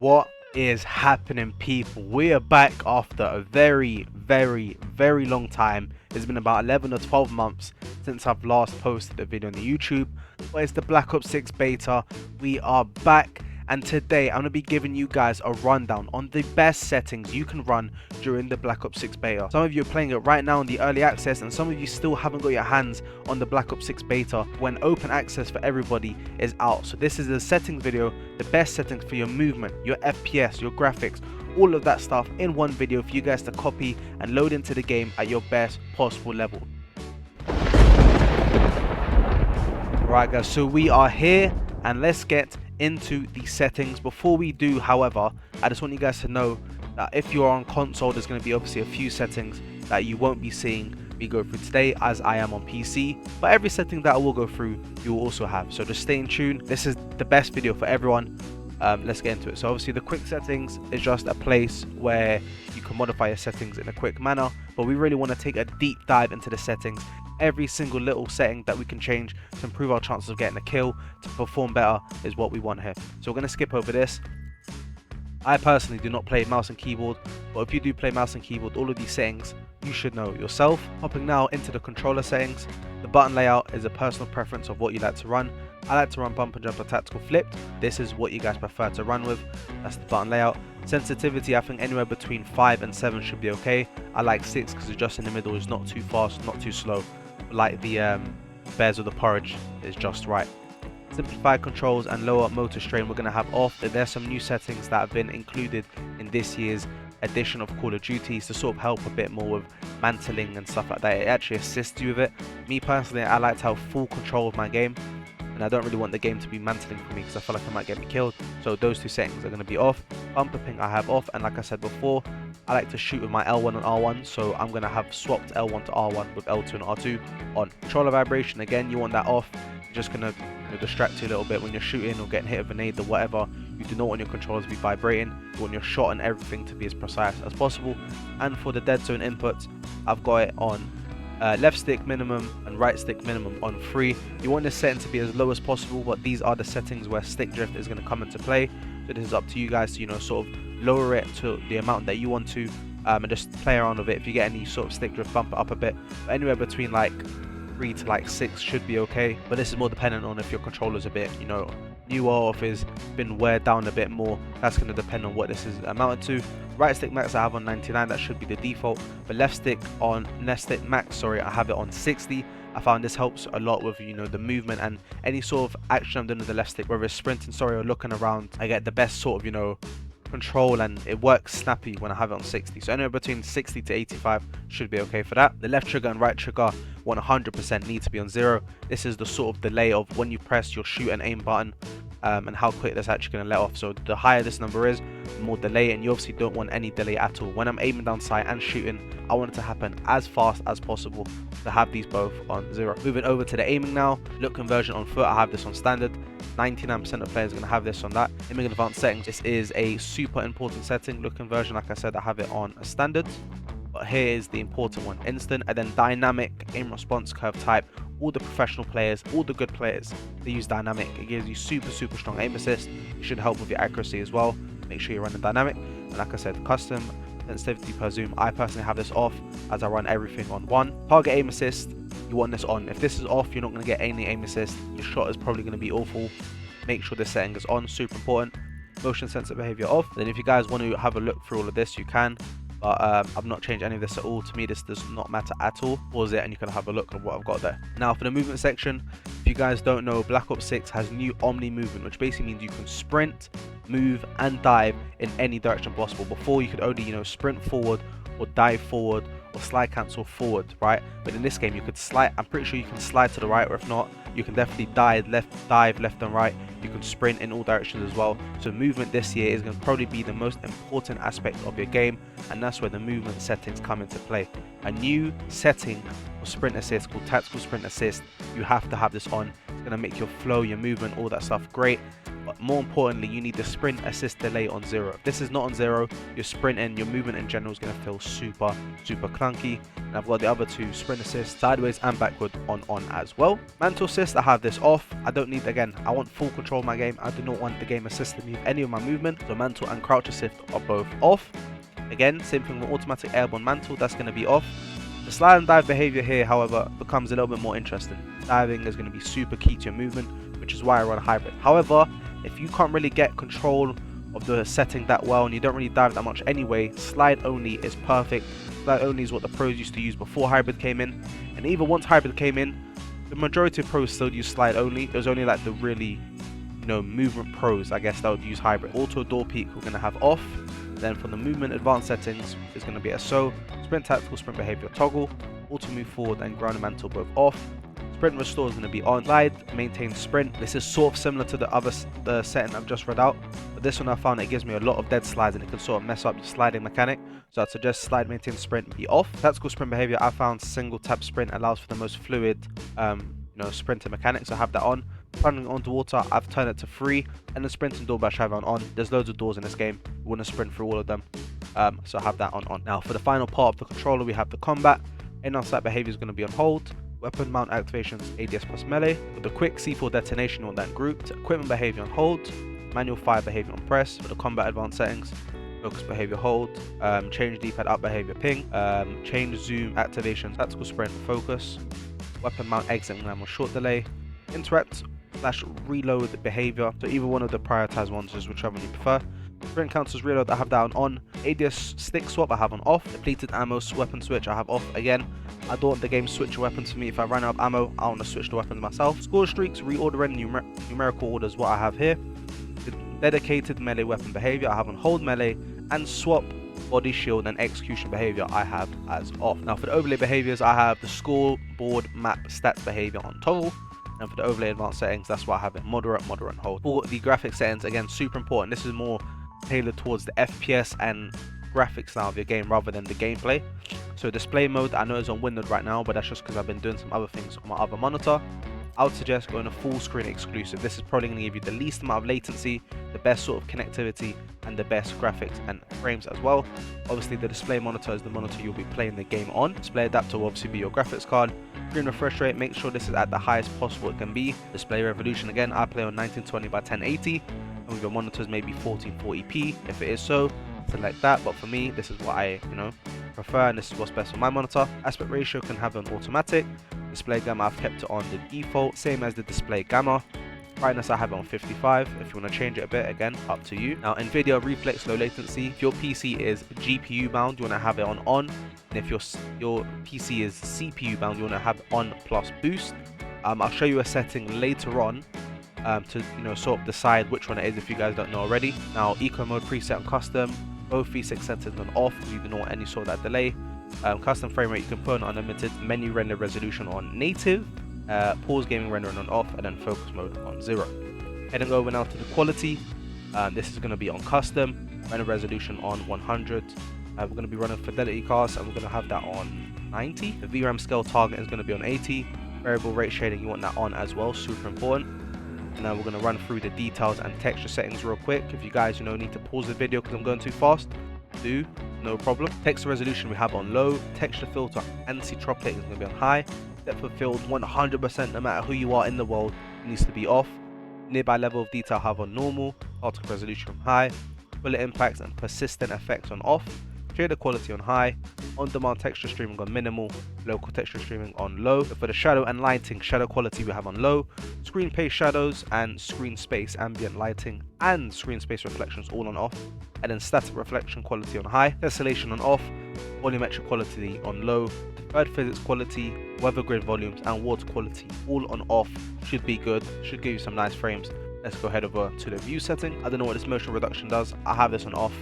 What is happening, people? We are back after a very long time. It's been about 11 or 12 months since I've last posted a video on the YouTube, but it's the Black Ops 6 beta. We are back, and today I'm going to be giving you guys a rundown on the best settings you can run during the Black Ops 6 beta. Some of you are playing it right now in the early access, and some of you still haven't got your hands on the Black Ops 6 beta when open access for everybody is out. So this is a settings video, the best settings for your movement, your FPS, your graphics, all of that stuff in one video for you guys to copy and load into the game at your best possible level. Right guys, so we are here and let's get into the settings. Before we do, however, I just want you guys to know that if you're on console, there's going to be obviously a few settings that you won't be seeing me go through today, as I am on PC, but every setting that I will go through you will also have, so just stay in tune. This is the best video for everyone. Let's get into it. So obviously the quick settings is just a place where you can modify your settings in a quick manner, but we really want to take a deep dive into the settings. Every single little setting that we can change to improve our chances of getting a kill, to perform better, is what we want here. So we're going to skip over this. I personally do not play mouse and keyboard, but if you do play mouse and keyboard, all of these settings you should know yourself. Hopping now into the controller settings, the button layout is a personal preference of what you like to run. I like to run bump and jump or tactical flipped. This is what you guys prefer to run with. That's the button layout. Sensitivity, I think anywhere between 5 and 7 should be okay. I like 6 because it's just in the middle, it's not too fast, not too slow. Like the bears with the porridge is just right. Simplified controls and lower motor strain we're going to have off. There's some new settings that have been included in this year's edition of Call of Duty to sort of help a bit more with mantling and stuff like that. It actually assists you with it. Me personally, I like to have full control of my game, and I don't really want the game to be mantling for me because I feel like I might get me killed. So those two settings are going to be off. Bumper ping I have off, and like I said before, I like to shoot with my L1 and R1, so I'm going to have swapped L1 to R1 with L2 and R2 on. Controller vibration, again, you want that off. You're just going to distract you a little bit when you're shooting or getting hit with a grenade or whatever. You do not want your controllers to be vibrating. You want your shot and everything to be as precise as possible. And for the dead zone inputs, I've got it on left stick minimum and right stick minimum on 3. You want this setting to be as low as possible, but these are the settings where stick drift is going to come into play. So this is up to you guys to, sort of lower it to the amount that you want to, and just play around with it. If you get any sort of stick drift, bump it up a bit. But anywhere between like 3 to like 6 should be okay, but this is more dependent on if your controller's a bit newer, or if it's been wear down a bit more. That's going to depend on what this is amounted to. Right stick max I have on 99, that should be the default, but left stick max, I have it on 60. I found this helps a lot with the movement and any sort of action I'm doing with the left stick, whether it's sprinting or looking around. I get the best sort of control, and it works snappy when I have it on 60. So anywhere between 60 to 85 should be okay for that. The left trigger and right trigger 100% need to be on 0. This is the sort of delay of when you press your shoot and aim button, and how quick that's actually going to let off. So the higher this number is, the more delay, and you obviously don't want any delay at all. When I'm aiming down sight and shooting, I want it to happen as fast as possible, to have these both on 0. Moving over to the aiming now, look conversion on foot, I have this on standard. 99% of players are going to have this on that. Aiming in advanced settings, this is a super important setting. Look conversion, like I said, I have it on a standard, but here is the important one, instant. And then dynamic aim response curve type. All the professional players, all the good players, they use dynamic. It gives you super strong aim assist. It should help with your accuracy as well. Make sure you're running dynamic. And like I said, custom sensitivity per zoom, I personally have this off as I run everything on 1. Target aim assist, you want this on. If this is off, you're not going to get any aim assist. Your shot is probably going to be awful. Make sure this setting is on, super important. Motion sensor behavior off. Then if you guys want to have a look through all of this, you can, but I've not changed any of this at all. To me, this does not matter at all. Pause it and you can have a look at what I've got there. Now for the movement section, if you guys don't know, Black Ops 6 has new Omni movement, which basically means you can sprint, move and dive in any direction possible. Before, you could only sprint forward or dive forward or slide cancel forward, right? But in this game you could slide, I'm pretty sure you can slide to the right, or if not, you can definitely dive left and right. You can sprint in all directions as well. So movement this year is going to probably be the most important aspect of your game, and that's where the movement settings come into play. A new setting for sprint assist called tactical sprint assist, you have to have this on. It's going to make your flow, your movement, all that stuff great. But more importantly, you need the sprint assist delay on 0. If this is not on 0, your sprint and your movement in general is going to feel super clunky. And I've got the other two, sprint assist sideways and backward, on as well. Mantle assist, I have this off. I don't need, again, I want full control of my game. I do not want the game assisting me with any of my movement. So mantle and crouch assist are both off. Again, same thing with automatic airborne mantle, that's going to be off. The slide and dive behavior here, however, becomes a little bit more interesting. Diving is going to be super key to your movement, which is why I run hybrid. However, if you can't really get control of the setting that well and you don't really dive that much anyway, slide only is perfect. Slide only is what the pros used to use before hybrid came in, and even once hybrid came in, the majority of pros still use slide only. It was only like the really, movement pros, I guess, that would use hybrid. Auto door peak we're going to have off. Then for the movement advanced settings, it's going to be SO, sprint tactical, sprint behavior toggle, auto move forward and ground and mantle both off. Sprint restore is going to be on. Slide maintain sprint. This is sort of similar to the setting I've just read out, but this one I found it gives me a lot of dead slides and it can sort of mess up your sliding mechanic. So I'd suggest slide maintain sprint be off. Tactical sprint behavior, I found single tap sprint allows for the most fluid sprinting mechanics, so I have that on. Running onto water, I've turned it to free, and the sprint and door bash I have on. There's loads of doors in this game. You want to sprint through all of them, so I have that on. Now for the final part of the controller, we have the combat. In-on sight behavior is going to be on hold. Weapon mount activations, ADS plus melee. For the quick C4 detonation on that grouped. Equipment behavior on hold. Manual fire behavior on press. For the combat advanced settings, focus behavior hold. Change D-pad up behavior ping. Change zoom activation, tactical sprint focus. Weapon mount exit and on short delay. Interact / reload behavior, so either one of the prioritized ones, just whichever you prefer. Sprint counters reload, I have that on. ADS stick swap I have on off. Depleted ammo weapon switch I have off. Again, I don't want the game switch weapons for me. If I run out of ammo, I want to switch the weapons myself. Score streaks, reordering numerical orders, what I have here. The dedicated melee weapon behavior I have on hold melee, and swap body shield and execution behavior I have as off. Now for the overlay behaviors, I have the scoreboard map stats behavior on toggle. And for the overlay advanced settings, that's why I have it moderate, and hold. For the graphic settings, again, super important. This is more tailored towards the FPS and graphics style of your game rather than the gameplay. So display mode, I know it's on windowed right now, but that's just because I've been doing some other things on my other monitor. I would suggest going to full screen exclusive. This is probably going to give you the least amount of latency, the best sort of connectivity, and the best graphics and frames as well. Obviously the display monitor is the monitor you'll be playing the game on. Display adapter will obviously be your graphics card. Screen refresh rate, make sure this is at the highest possible it can be. Display resolution, again, I play on 1920 by 1080, and with your monitors maybe 1440p. If it is so, select that, but for me this is what I prefer, and this is what's best for my monitor. Aspect ratio can have an automatic. Display gamma, I've kept it on the default, same as the display gamma. Brightness, I have it on 55. If you want to change it a bit, again, up to you. Now NVIDIA reflex low latency, if your PC is GPU bound, you want to have it on, and if your PC is CPU bound, you want to have it on plus boost. I'll show you a setting later on to sort of decide which one it is if you guys don't know already. Now eco mode preset on custom, both V6 settings on off, you do not want any sort of that delay. Custom frame rate you can put on unlimited, menu render resolution on native, pause gaming rendering on off, and then focus mode on 0. Heading over now to the quality, this is going to be on custom, render resolution on 100. We're going to be running fidelity cast, and we're going to have that on 90. The VRAM scale target is going to be on 80. Variable rate shading, you want that on as well, super important. And now we're going to run through the details and texture settings real quick. If you guys need to pause the video because I'm going too fast, do, no problem. Text resolution we have on low. Texture filter anti-tropic is going to be on high. Depth of field 100%, no matter who you are in the world, it needs to be off. Nearby level of detail have on normal. Particle resolution on high. Bullet impacts and persistent effects on off. Shader quality on high. On-demand texture streaming on minimal. Local texture streaming on low. For the shadow and lighting, shadow quality we have on low. Screen pace shadows and screen space ambient lighting and screen space reflections all on off. And then static reflection quality on high. Tessellation on off. Volumetric quality on low. Deferred physics quality, weather grid volumes, and water quality all on off. Should be good. Should give you some nice frames. Let's go head over to the view setting. I don't know what this motion reduction does. I have this on off.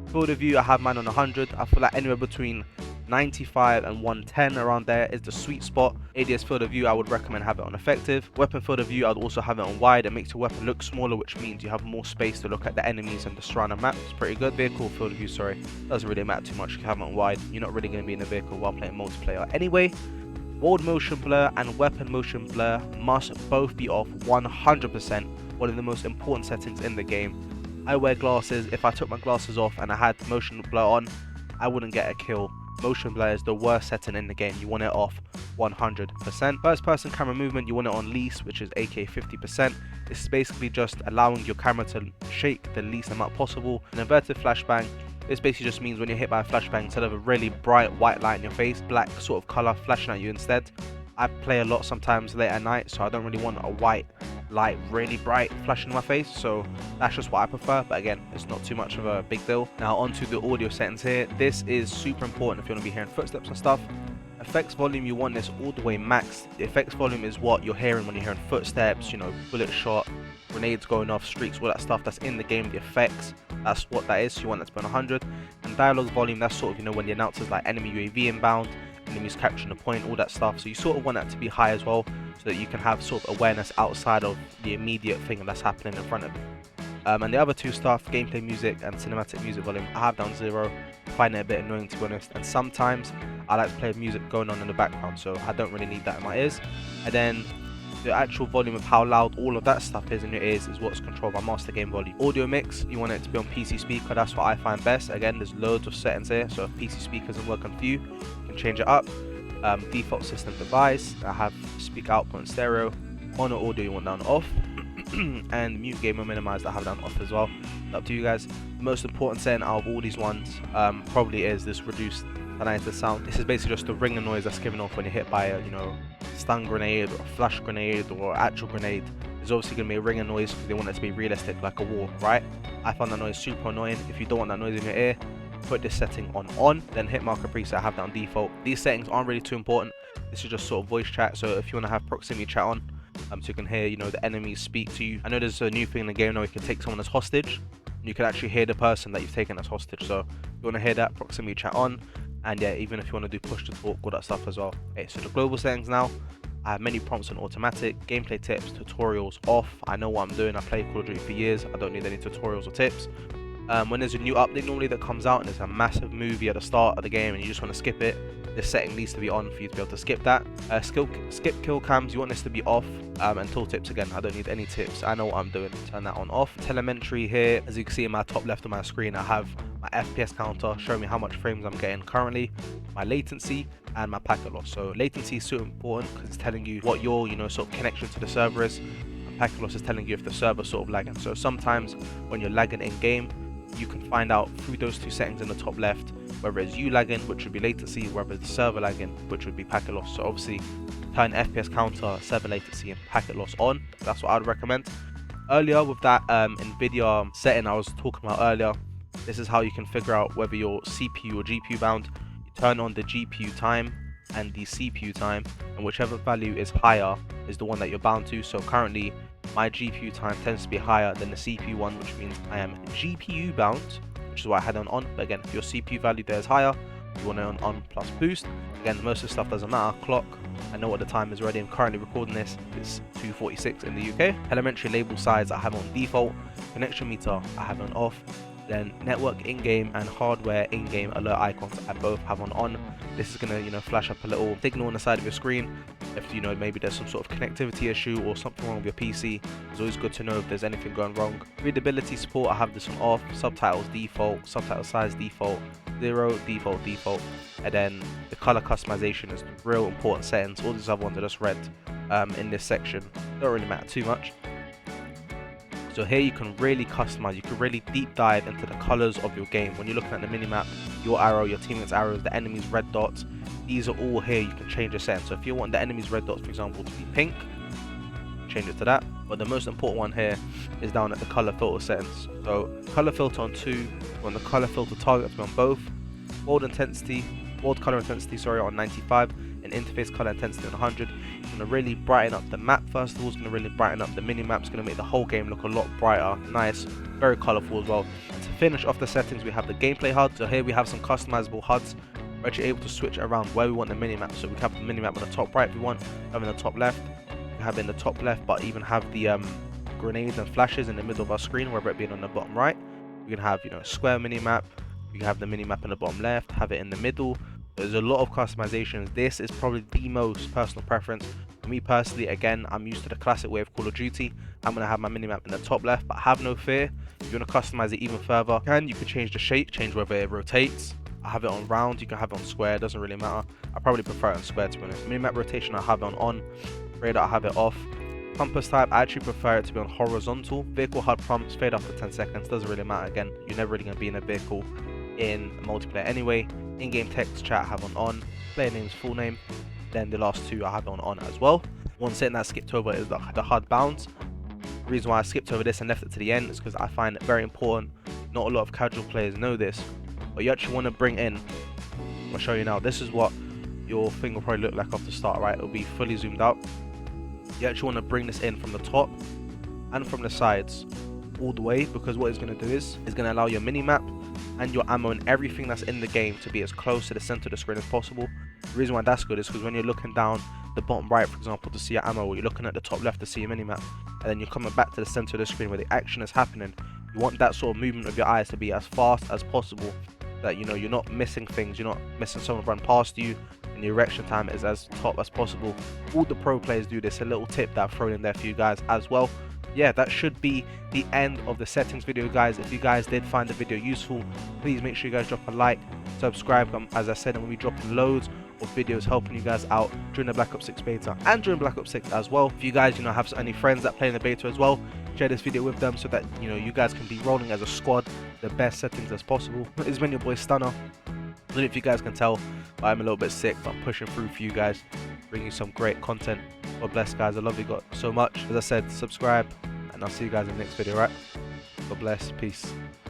Field of view, I have mine on 100. I feel like anywhere between 95 and 110 around there is the sweet spot. ADS field of view, I would recommend have it on effective. Weapon field of view, I'd also have it on wide. It makes your weapon look smaller, which means you have more space to look at the enemies and the surrounding map. It's pretty good. Vehicle field of view, sorry, doesn't really matter too much if you have it on wide. You're not really going to be in a vehicle while playing multiplayer anyway. World motion blur and weapon motion blur must both be off 100%. one of the most important settings in the game. I wear glasses. If I took my glasses off and I had motion blur on, I wouldn't get a kill. Motion blur is the worst setting in the game. You want it off 100%. First person camera movement, you want it on least, which is aka 50%. This is basically just allowing your camera to shake the least amount possible. An inverted flashbang, this basically just means when you're hit by a flashbang, instead of a really bright white light in your face, black sort of color flashing at you instead. I play a lot sometimes late at night, so I don't really want a white light really bright flashing in my face, so that's just what I prefer. But again, it's not too much of a big deal. Now onto the audio settings here. This is super important if you want to be hearing footsteps and stuff. Effects volume, you want this all the way maxed. The effects volume is what you're hearing when you're hearing footsteps, you know, bullet shot, grenades going off, streaks, all that stuff that's in the game, the effects, that's what that is. So you want that to be on 100. And dialogue volume, that's sort of, you know, when the announcer's like enemy UAV inbound, enemies capturing the point, all that stuff. So you sort of want that to be high as well, so that you can have sort of awareness outside of the immediate thing that's happening in front of you. And the other two stuff, gameplay music and cinematic music volume, I have down 0. I find it a bit annoying, to be honest, and sometimes I like to play music going on in the background, so I don't really need that in my ears. And then the actual volume of how loud all of that stuff is in your ears is what's controlled by master game volume. Audio mix, you want it to be on PC speaker, that's what I find best. Again, there's loads of settings here, so if PC speaker isn't working for you, you can change it up. Default system device, I have speaker output and stereo. Mono audio, you want down off. And mute gamer minimized, I have down off as well. Up to you guys. The most important setting out of all these ones probably is this reduced tonality sound. This is basically just the ringer noise that's given off when you're hit by a, you know, stun grenade or a flash grenade or actual grenade. There's obviously going to be a ringer noise because they want it to be realistic, like a war, right? I find that noise super annoying. If you don't want that noise in your ear, put this setting on, then hit marker preset, I have that on default. These settings aren't really too important. This is just sort of voice chat, so if you want to have proximity chat on, so you can hear, you know, the enemies speak to you. I know there's a new thing in the game now, you can take someone as hostage, and you can actually hear the person that you've taken as hostage. So you want to hear that, proximity chat on, and yeah, even if you want to do push to talk, all that stuff as well. Okay, so the global settings now, I have menu prompts on automatic, gameplay tips, tutorials off. I know what I'm doing, I played Call of Duty for years, I don't need any tutorials or tips. When there's a new update normally that comes out and there's a massive movie at the start of the game and you just want to skip it, this setting needs to be on for you to be able to skip that. Skip kill cams, you want this to be off, and tooltips, again, I don't need any tips, I know what I'm doing, turn that on off. Telemetry here, as you can see in my top left of my screen, I have my FPS counter showing me how much frames I'm getting currently, my latency, and my packet loss. So latency is super important because it's telling you what your, you know, sort of connection to the server is, and packet loss is telling you if the server's sort of lagging. So sometimes when you're lagging in game, you can find out through those two settings in the top left whether it's you lagging, which would be latency, whether it's the server lagging, which would be packet loss. So obviously turn FPS counter, server latency, and packet loss on. That's what I would recommend. Earlier with that NVIDIA setting I was talking about earlier, this is how you can figure out whether you're CPU or GPU bound. You turn on the GPU time and the CPU time, and whichever value is higher is the one that you're bound to. So currently my GPU time tends to be higher than the CPU one, which means I am GPU bound, which is why I had it on. But again, if your CPU value there is higher, you want it on plus boost. Again, most of the stuff doesn't matter. Clock, I know what the time is already. I'm currently recording this. It's 2:46 in the UK. Elementary label size I have on default. Connection meter I have on off. Then network in-game and hardware in-game alert icons I both have on. This is gonna, you know, flash up a little signal on the side of your screen if, you know, maybe there's some sort of connectivity issue or something wrong with your PC. It's always good to know if there's anything going wrong. Readability support I have this one off. Subtitles default. Subtitle size default. 0 default. And then the color customization is the real important settings. All these other ones are just red in this section. Don't really matter too much. So here you can really customize, you can really deep dive into the colors of your game. When you're looking at the minimap, your arrow, your teammate's arrows, the enemy's red dots, these are all here. You can change the setting. So if you want the enemy's red dots, for example, to be pink, change it to that. But the most important one here is down at the color filter settings. So color filter on 2, on the color filter target to be on both, world color intensity on 95, and interface color intensity on 100. It's going to really brighten up the map. First of all, it's going to really brighten up the mini-map. It's going to make the whole game look a lot brighter, nice, very colorful as well. And to finish off the settings, we have the gameplay HUD. So here we have some customizable HUDs. We're actually able to switch around where we want the mini-map. So we have the mini-map on the top right if we want, have it in the top left. We have it in the top left, but even have the grenades and flashes in the middle of our screen, whether it be on the bottom right. We can have, you know, square mini-map. You can have the mini-map in the bottom left, have it in the middle. There's a lot of customizations. This is probably the most personal preference. For me personally, again, I'm used to the classic way of Call of Duty. I'm going to have my minimap in the top left, but have no fear. If you want to customize it even further, you can change the shape, change whether it rotates. I have it on round, you can have it on square, it doesn't really matter. I probably prefer it on square, to be honest. Minimap rotation, I have it on. Radar, I have it off. Compass type, I actually prefer it to be on horizontal. Vehicle HUD prompts, fade after 10 seconds, doesn't really matter. Again, you're never really going to be in a vehicle in multiplayer anyway. In-game text chat, I have on. Player name's full name. Then the last two I have on as well. One setting that I skipped over is the HUD bounds. The reason why I skipped over this and left it to the end is because I find it very important. Not a lot of casual players know this, but you actually want to bring in, I'll show you now, this is what your thing will probably look like off the start, right? It'll be fully zoomed out. You actually want to bring this in from the top and from the sides all the way, because what it's going to do is going to allow your mini-map and your ammo and everything that's in the game to be as close to the center of the screen as possible. The reason why that's good is because when you're looking down the bottom right, for example, to see your ammo, or you're looking at the top left to see your mini-map, and then you're coming back to the center of the screen where the action is happening, you want that sort of movement of your eyes to be as fast as possible, that you know you're not missing things, you're not missing someone run past you, and your reaction time is as top as possible. All the pro players do this. A little tip that I've thrown in there for you guys as well. Yeah, that should be the end of the settings video, guys. If you guys did find the video useful, please make sure you guys drop a like, subscribe. As I said, I'm going to be dropping loads of videos helping you guys out during the Black Ops 6 beta and during Black Ops 6 as well. If you guys have any friends that play in the beta as well, share this video with them so that you guys can be rolling as a squad the best settings as possible. It's been your boy Stunner. I don't know if you guys can tell, but I'm a little bit sick, but I'm pushing through for you guys, bringing you some great content. God bless, guys. I love you guys so much. As I said, subscribe, and I'll see you guys in the next video, right? God bless. Peace.